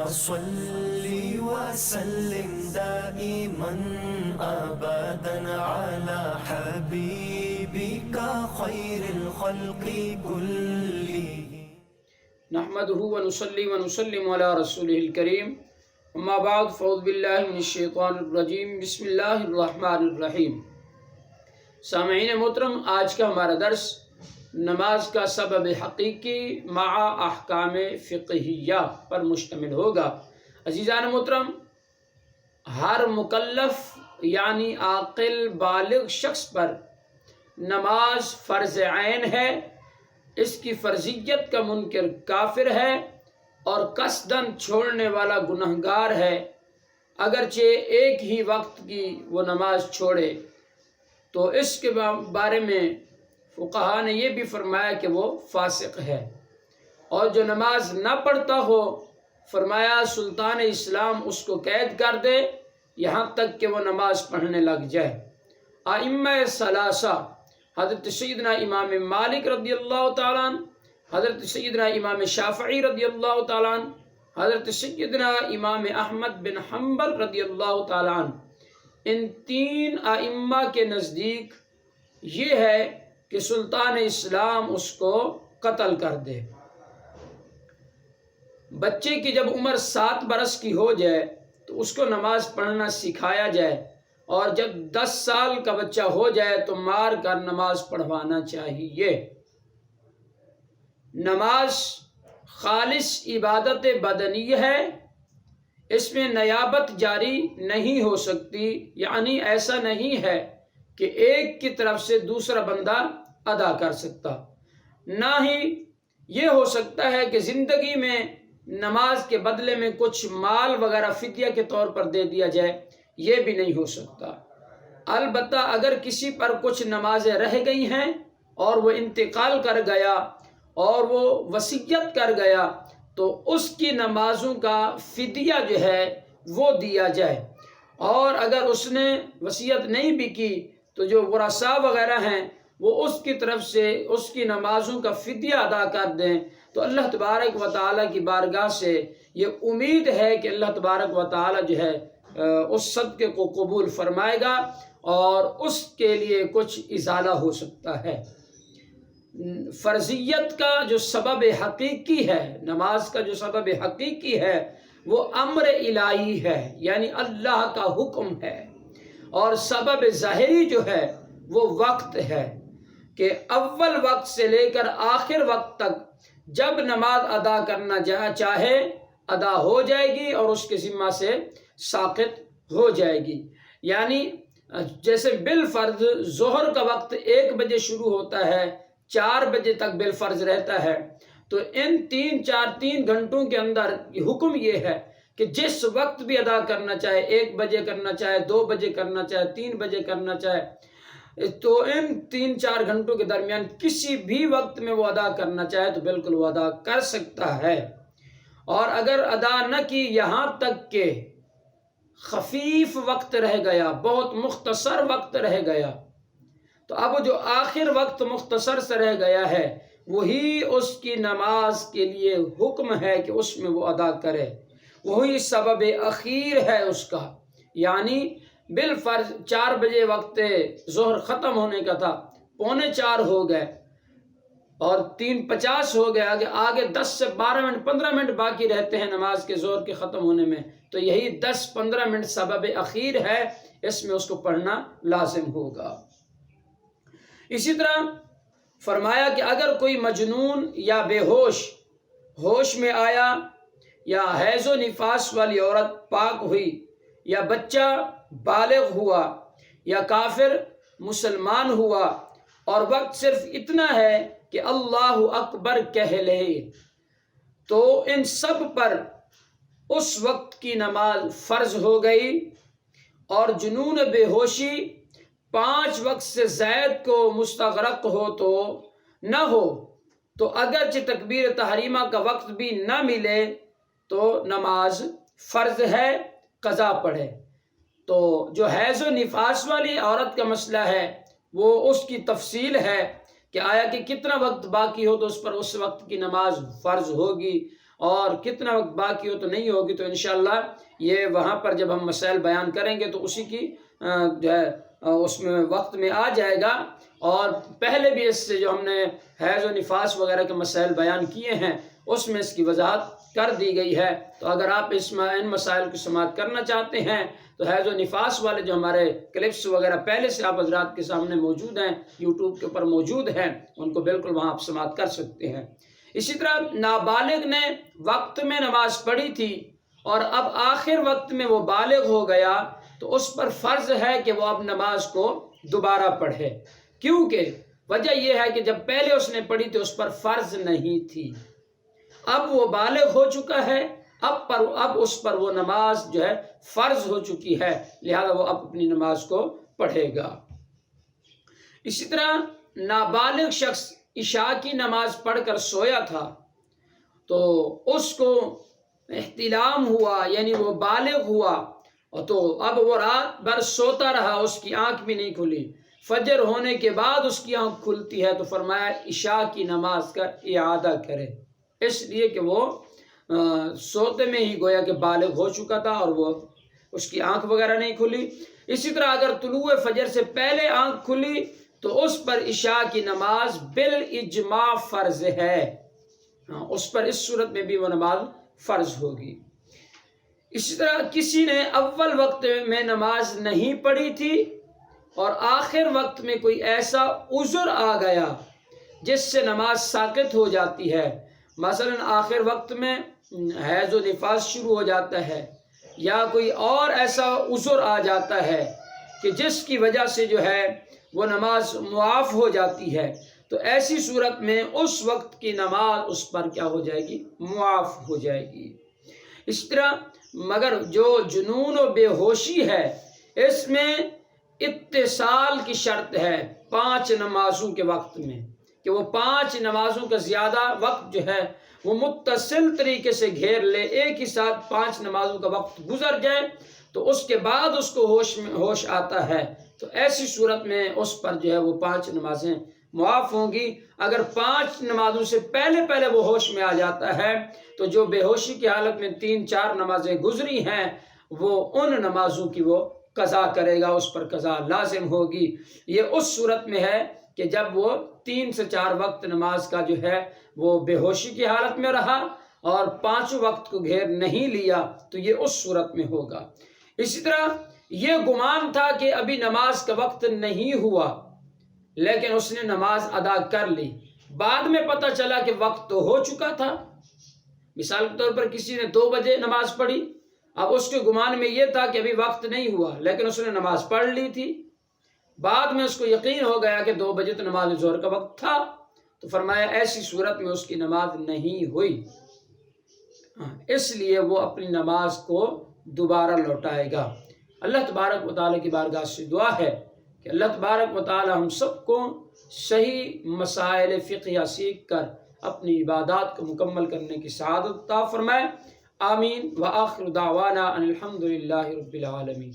صل وسلم دائما أبدا على حبيبك خير الخلق كلهم. نحمده ونصلي ونسلم على رسوله الكريم. اما بعد فاعوذ باللہ من الشیطان الرجیم. بسم اللہ الرحمن الرحیم. سامعین محترم، آج کا ہمارا درس نماز کا سبب حقیقی مع احکام فقہیہ پر مشتمل ہوگا. عزیزان محترم، ہر مکلف یعنی عاقل بالغ شخص پر نماز فرض عین ہے. اس کی فرضیت کا منکر کافر ہے اور قصداً چھوڑنے والا گنہگار ہے. اگرچہ ایک ہی وقت کی وہ نماز چھوڑے تو اس کے بارے میں فقہا نے یہ بھی فرمایا کہ وہ فاسق ہے. اور جو نماز نہ پڑھتا ہو، فرمایا سلطان اسلام اس کو قید کر دے یہاں تک کہ وہ نماز پڑھنے لگ جائے. ائمہ ثلاثہ حضرت سیدنا امام مالک رضی اللہ تعالیٰ عنہ، حضرت سیدنا امام شافعی رضی اللہ تعالیٰ عنہ، حضرت سیدنا امام احمد بن حنبل رضی اللہ تعالیٰ عنہ، ان تین ائمہ کے نزدیک یہ ہے کہ سلطان اسلام اس کو قتل کر دے. بچے کی جب عمر 7 برس کی ہو جائے تو اس کو نماز پڑھنا سکھایا جائے، اور جب 10 سال کا بچہ ہو جائے تو مار کر نماز پڑھوانا چاہیے. نماز خالص عبادت بدنی ہے، اس میں نیابت جاری نہیں ہو سکتی. یعنی ایسا نہیں ہے کہ ایک کی طرف سے دوسرا بندہ ادا کر سکتا. نہ ہی یہ ہو سکتا ہے کہ زندگی میں نماز کے بدلے میں کچھ مال وغیرہ فدیہ کے طور پر دے دیا جائے، یہ بھی نہیں ہو سکتا. البتہ اگر کسی پر کچھ نمازیں رہ گئی ہیں اور وہ انتقال کر گیا اور وہ وصیت کر گیا تو اس کی نمازوں کا فدیہ جو ہے وہ دیا جائے. اور اگر اس نے وصیت نہیں بھی کی تو جو ورثاء وغیرہ ہیں وہ اس کی طرف سے اس کی نمازوں کا فدیہ ادا کر دیں. تو اللہ تبارک و تعالیٰ کی بارگاہ سے یہ امید ہے کہ اللہ تبارک و تعالیٰ جو ہے اس صدقے کو قبول فرمائے گا اور اس کے لیے کچھ ازالہ ہو سکتا ہے. فرضیت کا جو سبب حقیقی ہے، نماز کا جو سبب حقیقی ہے وہ امر الہی ہے، یعنی اللہ کا حکم ہے. اور سبب ظاہری جو ہے وہ وقت ہے کہ اول وقت سے لے کر آخر وقت تک جب نماز ادا کرنا چاہے ادا ہو جائے گی اور اس کے ذمہ سے ساقط ہو جائے گی. یعنی جیسے بالفرض ظہر کا وقت 1 بجے شروع ہوتا ہے، 4 بجے تک بالفرض رہتا ہے، تو ان 3 گھنٹوں کے اندر حکم یہ ہے کہ جس وقت بھی ادا کرنا چاہے، 1 بجے کرنا چاہے، 2 بجے کرنا چاہے، 3 بجے کرنا چاہے، تو ان 3-4 گھنٹوں کے درمیان کسی بھی وقت میں وہ ادا کرنا چاہے تو بالکل وہ ادا کر سکتا ہے. اور اگر ادا نہ کی یہاں تک کہ خفیف وقت رہ گیا، بہت مختصر وقت رہ گیا، تو اب جو آخر وقت مختصر سے رہ گیا ہے وہی اس کی نماز کے لیے حکم ہے کہ اس میں وہ ادا کرے. وہی سبب اخیر ہے اس کا. یعنی بالفرض 4 بجے وقت ظہر ختم ہونے کا تھا، 3:45 ہو گئے اور 3:50 ہو گئے، آگے 10 سے 12 منٹ 15 منٹ باقی رہتے ہیں نماز کے ظہر کے ختم ہونے میں، تو یہی 10-15 منٹ سبب اخیر ہے، اس میں اس کو پڑھنا لازم ہوگا. اسی طرح فرمایا کہ اگر کوئی مجنون یا بے ہوش میں آیا، یا حیض و نفاس والی عورت پاک ہوئی، یا بچہ بالغ ہوا، یا کافر مسلمان ہوا، اور وقت صرف اتنا ہے کہ اللہ اکبر کہہ لے، تو ان سب پر اس وقت کی نماز فرض ہو گئی. اور جنون بے ہوشی 5 وقت سے زائد کو مستغرق ہو تو نہ ہو تو اگرچہ تکبیر تحریمہ کا وقت بھی نہ ملے تو نماز فرض ہے، قضا پڑھے. تو جو حیض و نفاس والی عورت کا مسئلہ ہے وہ اس کی تفصیل ہے کہ آیا کہ کتنا وقت باقی ہو تو اس پر اس وقت کی نماز فرض ہوگی. اور کتنا وقت باقی ہو تو نہیں ہوگی، تو انشاءاللہ یہ وہاں پر جب ہم مسائل بیان کریں گے تو اسی کی جو ہے اس میں وقت میں آ جائے گا۔ اور پہلے بھی اس سے جو ہم نے حیض و نفاس وغیرہ کے مسائل بیان کیے ہیں اس میں اس کی وضاحت کر دی گئی ہے۔ تو اگر آپ ان مسائل کو سماعت کرنا چاہتے ہیں تو حیض و نفاس والے جو ہمارے کلپس وغیرہ پہلے سے آپ حضرات کے سامنے موجود ہیں، یوٹیوب کے اوپر موجود ہیں، ان کو بالکل وہاں آپ سماعت کر سکتے ہیں۔ اسی طرح نابالغ نے وقت میں نماز پڑھی تھی اور اب آخر وقت میں وہ بالغ ہو گیا تو اس پر فرض ہے کہ وہ اب نماز کو دوبارہ پڑھے، کیونکہ وجہ یہ ہے کہ جب پہلے اس نے پڑھی تھی اس پر فرض نہیں تھی، اب وہ بالغ ہو چکا ہے، اب اس پر وہ نماز جو ہے فرض ہو چکی ہے، لہذا وہ اب اپنی نماز کو پڑھے گا۔ اسی طرح نابالغ شخص عشاء کی نماز پڑھ کر سویا تھا تو اس کو احتلام ہوا، یعنی وہ بالغ ہوا، تو اب وہ رات بھر سوتا رہا، اس کی آنکھ بھی نہیں کھلی، فجر ہونے کے بعد اس کی آنکھ کھلتی ہے تو فرمایا عشاء کی نماز کا اعادہ کرے، اس لیے کہ وہ سوتے میں ہی گویا کہ بالغ ہو چکا تھا اور وہ اس کی آنکھ وغیرہ نہیں کھلی۔ اسی طرح اگر طلوع فجر سے پہلے آنکھ کھلی تو اس پر عشاء کی نماز بالاجماع فرض ہے، اس پر اس صورت میں بھی وہ نماز فرض ہوگی۔ اسی طرح کسی نے اول وقت میں نماز نہیں پڑھی تھی اور آخر وقت میں کوئی ایسا عذر آ گیا جس سے نماز ساقط ہو جاتی ہے، مثلا آخر وقت میں حیض و نفاس شروع ہو جاتا ہے یا کوئی اور ایسا عذر آ جاتا ہے کہ جس کی وجہ سے جو ہے وہ نماز معاف ہو جاتی ہے، تو ایسی صورت میں اس وقت کی نماز اس پر کیا ہو جائے گی؟ معاف ہو جائے گی۔ اس طرح مگر جو جنون و بے ہوشی ہے اس میں اتصال کی شرط ہے 5 نمازوں کے وقت میں، کہ وہ 5 نمازوں کا زیادہ وقت جو ہے وہ متصل طریقے سے گھیر لے، ایک ہی ساتھ 5 نمازوں کا وقت گزر جائے تو اس کے بعد اس کو ہوش آتا ہے، تو ایسی صورت میں اس پر جو ہے وہ 5 نمازیں معاف ہوں گی۔ اگر 5 نمازوں سے پہلے وہ ہوش میں آ جاتا ہے تو جو بے ہوشی کی حالت میں 3-4 نمازیں گزری ہیں وہ ان نمازوں کی وہ قضا کرے گا، اس پر قضا لازم ہوگی۔ یہ اس صورت میں ہے کہ جب وہ 3 سے 4 وقت نماز کا جو ہے وہ بے ہوشی کی حالت میں رہا اور 5 وقت کو گھیر نہیں لیا، تو یہ اس صورت میں ہوگا۔ اسی طرح یہ گمان تھا کہ ابھی نماز کا وقت نہیں ہوا لیکن اس نے نماز ادا کر لی، بعد میں پتہ چلا کہ وقت تو ہو چکا تھا۔ مثال کے طور پر کسی نے 2 بجے نماز پڑھی، اب اس کے گمان میں یہ تھا کہ ابھی وقت نہیں ہوا لیکن اس نے نماز پڑھ لی تھی، بعد میں اس کو یقین ہو گیا کہ 2 بجے تو نماز ظہر کا وقت تھا، تو فرمایا ایسی صورت میں اس کی نماز نہیں ہوئی، اس لیے وہ اپنی نماز کو دوبارہ لوٹائے گا۔ اللہ تبارک و تعالیٰ کی بارگاہ سے دعا ہے کہ اللہ تبارک و تعالیٰ ہم سب کو صحیح مسائل فقہیہ سیکھ کر اپنی عبادات کو مکمل کرنے کی سعادت عطا فرمائے۔ آمین۔ وآخر دعوانا ان الحمد للہ رب العالمین۔